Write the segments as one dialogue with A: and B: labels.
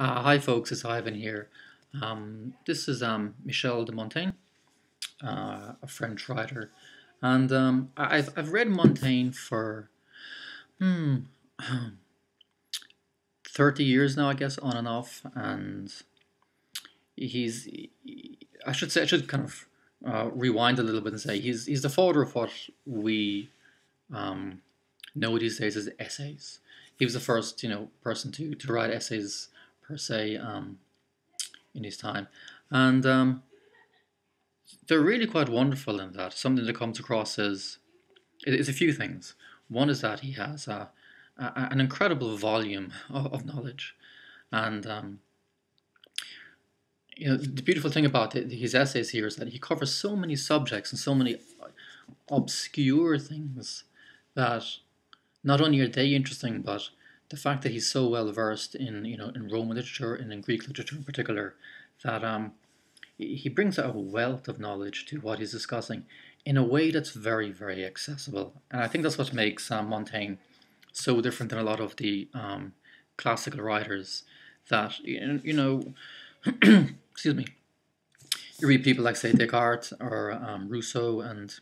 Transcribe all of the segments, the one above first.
A: Hi folks, it's Ivan here. This is Michel de Montaigne, a French writer, and I've read Montaigne for hmm, 30 years now, I guess, on and off, and he's I should kind of rewind a little bit and say he's the father of what we um, know these days as essays. He was the first person to write essays per se in his time, and they're really quite wonderful in that. Something that comes across is a few things. One is that he has an incredible volume of knowledge, and the beautiful thing about his essays here is that he covers so many subjects and so many obscure things that not only are they interesting, but the fact that he's so well versed in in Roman literature and in Greek literature in particular, that he brings a wealth of knowledge to what he's discussing in a way that's very, very accessible. And I think that's what makes Montaigne so different than a lot of the classical writers that, excuse me, you read people like, say, Descartes or Rousseau, and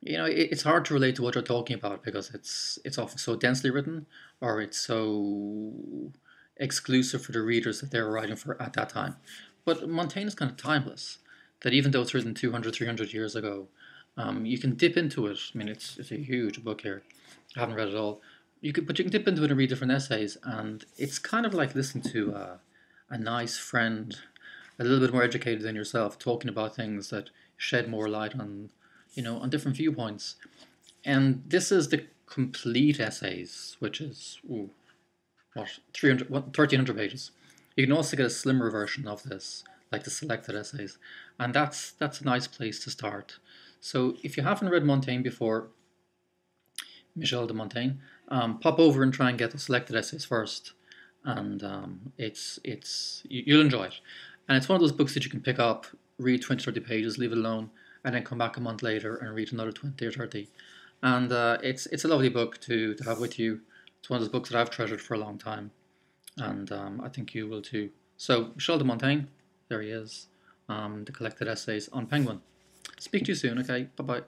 A: it's hard to relate to what they're talking about because it's often so densely written, or it's so exclusive for the readers that they were writing for at that time. But Montaigne is kind of timeless. That even though it's written 200, 300 years ago, you can dip into it. I mean, it's a huge book here. I haven't read it all. But you can dip into it and read different essays, and it's kind of like listening to a nice friend, a little bit more educated than yourself, talking about things that shed more light on, on different viewpoints. And this is the complete essays, which is what 1,300 pages. You can also get a slimmer version of this, like the selected essays, and that's a nice place to start. So if you haven't read Montaigne before, Michel de Montaigne, pop over and try and get the selected essays first, and you'll enjoy it. And it's one of those books that you can pick up, read 20, 30 pages, leave it alone, and then come back a month later and read another 20 or 30. And it's a lovely book to have with you. It's one of those books that I've treasured for a long time, and I think you will too. So, Michel de Montaigne, there he is, the collected essays on Penguin. Speak to you soon, okay? Bye bye.